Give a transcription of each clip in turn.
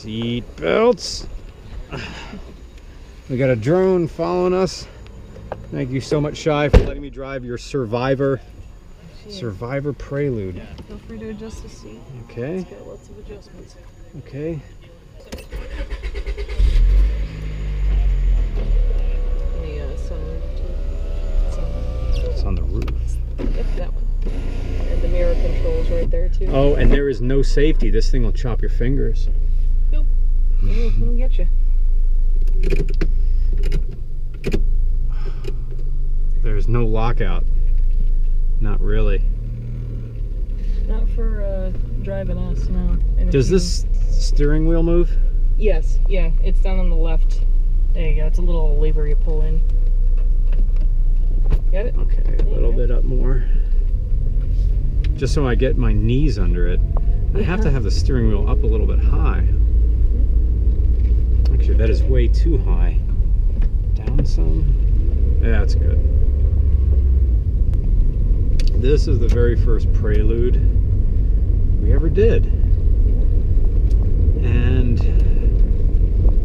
Seat belts. We got a drone following us. Thank you so much, Shai, for letting me drive your Survivor Prelude. Feel free to adjust the seat. Okay. It's got lots of adjustments. Okay. The sunroof too. It's on the roof. Yep, that one. And the mirror controls right there too. Oh, and there is no safety. This thing will chop your fingers. Nope. It'll get you. There's no lockout. Not really. Not for driving us, no. And Does this steering wheel move? Yes, yeah. It's down on the left. There you go. It's a little lever you pull in. Got it? Okay, a little bit up more. Just so I get my knees under it. I have to have the steering wheel up a little bit high. Actually, that is way too high. Down some. Yeah, that's good. This is the very first Prelude we ever did. And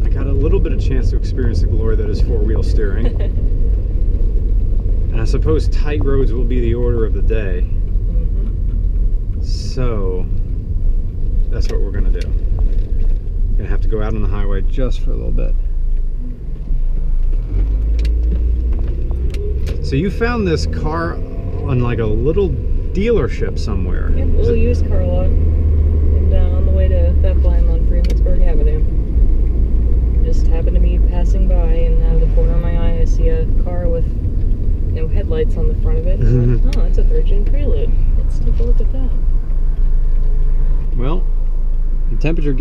I got a little bit of chance to experience the glory that is four-wheel steering. And I suppose tight roads will be the order of the day. So that's what we're gonna do. Gonna have to go out on the highway just for a little bit. So you found this car on like a little dealership somewhere. Yep, a little used car lot. And on the way to Bethlehem on Freemansburg Avenue. Just happened to be passing by, and out of the corner of my eye I see a car with headlights on the front of it. And I went, oh, that's a third-gen Prelude. Let's take a look at that. Well, the temperature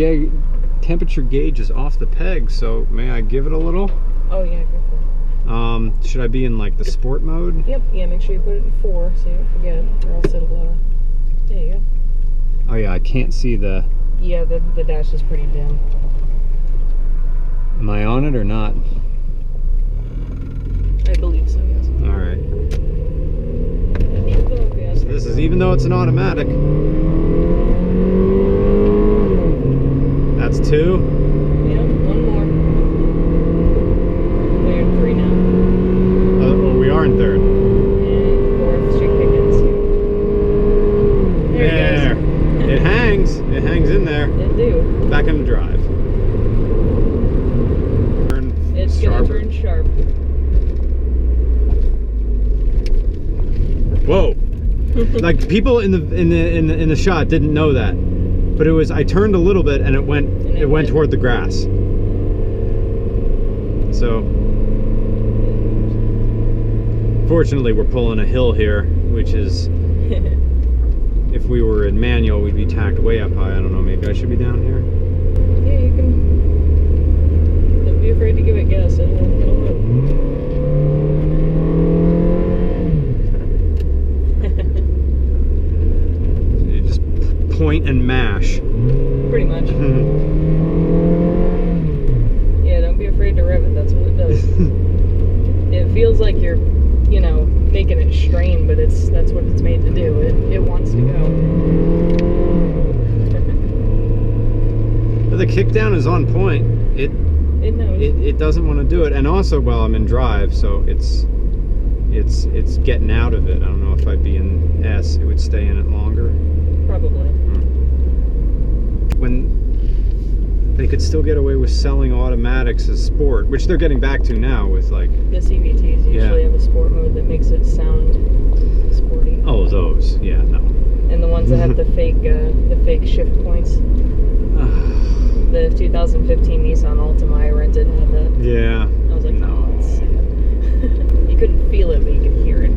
gauge is off the peg, so may I give it a little? Oh yeah, go for it. Should I be in like the sport mode? Yep, yeah, make sure you put it in 4 so you don't forget, or else it'll, there you go. Oh yeah, I can't see the... Yeah, the dash is pretty dim. Am I on it or not? I believe so, yes. Alright. Yeah, So this is, even though it's an automatic. That's 2. Yeah, one more. We're in 3 now. Oh, we are in 3rd. And 4th, Chick Pickens. There it goes. It hangs. It hangs in there. It do. Back in the drive. It's gonna turn sharp. Whoa! Like people in the shot didn't know that, but it was, I turned a little bit and it went toward the grass. So fortunately we're pulling a hill here, which is, if we were in manual we'd be tacked way up high. I don't know, maybe I should be down here. Yeah, you can. Don't be afraid to give it gas. It'll move. You just point and mash. Pretty much. Yeah, don't be afraid to rev it. That's what it does. It feels like you're, making it strain, but that's what it's made to do. It wants to go. The kickdown is on point. It knows. It doesn't want to do it, and also while I'm in drive, so it's getting out of it. I don't know if I'd be in S, it would stay in it longer. Probably. When they could still get away with selling automatics as sport, which they're getting back to now with like The CVTs usually have a sport mode that makes it sound sporty. Oh, those, yeah, no. And the ones that have the fake shift points. The 2015 Nissan Altima I rented had that. Yeah. I was like, no. Oh, that's sad. You couldn't feel it, but you could hear it.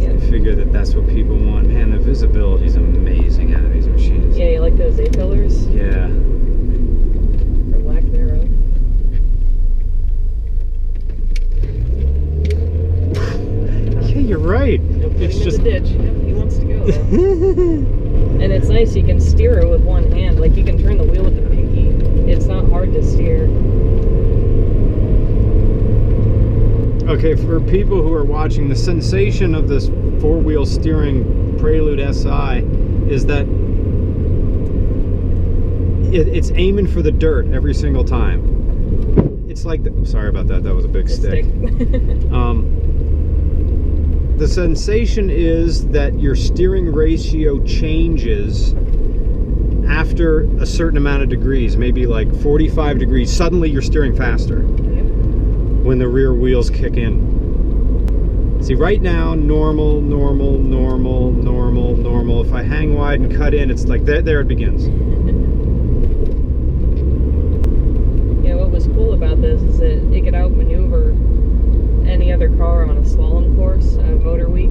I figure that's what people want. Man, the visibility is amazing out of these machines. Yeah, you like those A-pillars? Yeah. Or lack thereof. Yeah, you're right. It's just the ditch. Yep, he wants to go though. And it's nice, you can steer it with one hand. Like you can turn the wheel with the pinky. It's not hard to steer. Okay, for people who are watching, the sensation of this four-wheel steering Prelude SI is that it's aiming for the dirt every single time. It's like sorry about that. That was a big stick. The sensation is that your steering ratio changes after a certain amount of degrees, maybe like 45 degrees. Suddenly you're steering faster when the rear wheels kick in. See, right now, normal, normal, normal, normal, normal. If I hang wide and cut in, it's like there it begins. Yeah, what was cool about this is that it could outmaneuver any other car on a slalom course. Motor Week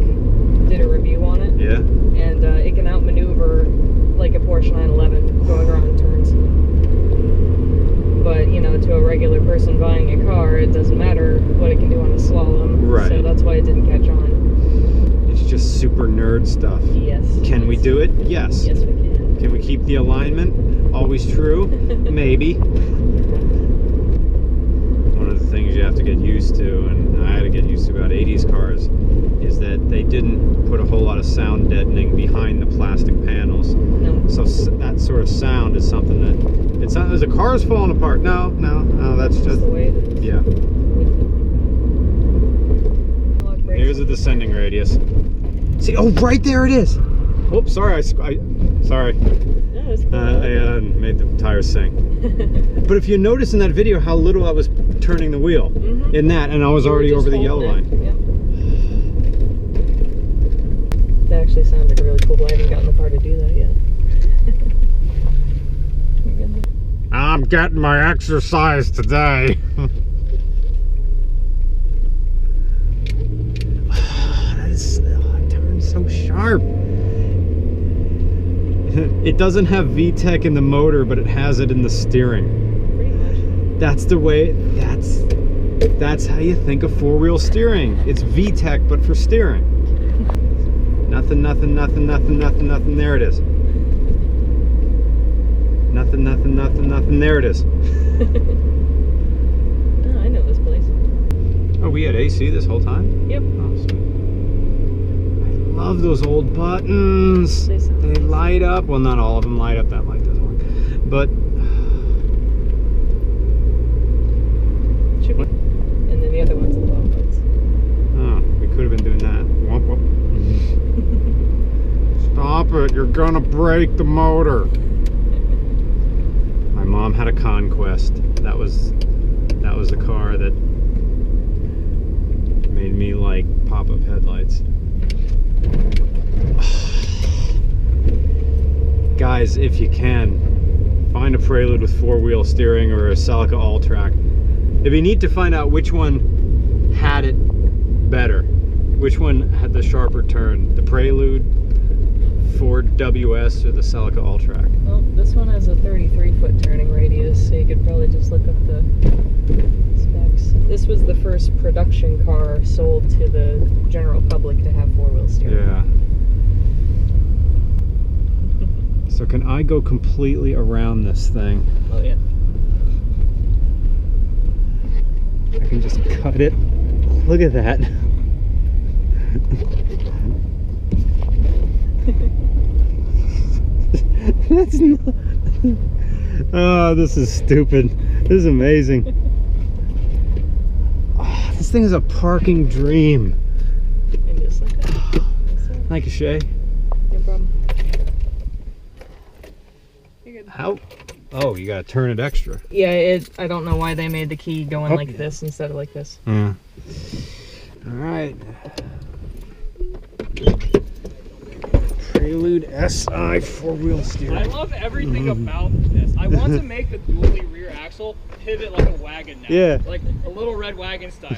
did a review on it. Yeah. And it can outmaneuver like a Porsche 911 going around turns. But, you know, to a regular person buying a car, it doesn't matter what it can do on a slalom. Right. So that's why it didn't catch on. It's just super nerd stuff. Yes. Can we do it? Yes. Yes, we can. Can we keep the alignment? Always true? Maybe. One of the things you have to get used to, and I had to get used to about 80s cars, is that they didn't put a whole lot of sound deadening behind the plastic panels. No. So that sort of sound is something that, it's not, the car's falling apart. No, that's just, the way it is. yeah. Here's a descending radius. See, oh, right there it is. Oops, sorry, sorry. No, it's cool. I made the tires sink. But if you notice in that video how little I was turning the wheel in that, and I was already over the yellow line. Yep. That actually sounded really cool, but I haven't gotten the car to do that yet. I'm getting my exercise today. It turns so sharp. It doesn't have VTEC in the motor, but it has it in the steering. Pretty much. That's the way, that's how you think of four-wheel steering. It's VTEC, but for steering. Nothing, nothing, nothing, nothing, nothing, nothing, there it is. Nothing, nothing, nothing, nothing, there it is. Oh, I know this place. Oh, we had AC this whole time? Yep. Oh, sweet. I love those old buttons. They light up. Well, not all of them light up. That light doesn't work. But should be. And then the other one's the long ones. oh, we could have been doing that. Womp womp. Stop it! You're gonna break the motor. My mom had a Conquest. That was the car that made me like pop-up headlights. Guys, if you can, find a Prelude with four-wheel steering or a Celica all-track. It'd be neat to find out which one had it better. Which one had the sharper turn? The Prelude, Ford WS, or the Celica all-track? Well, this one has a 33-foot turning radius, so you could probably just look up the specs. This was the first production car sold to the general public to have four-wheel steering. Yeah. So can I go completely around this thing? Oh yeah. I can just cut it. Look at that. That's not... Oh, this is stupid. This is amazing. Oh, this thing is a parking dream. And just like that. Thank you, Shay. No problem. You're good. How? Oh, you gotta turn it extra. Yeah, I don't know why they made the key going like this instead of like this. Yeah. All right. Prelude SI four-wheel steering. I love everything about this. I want to make the dually rear axle pivot like a wagon now. Yeah. Like a little red wagon style.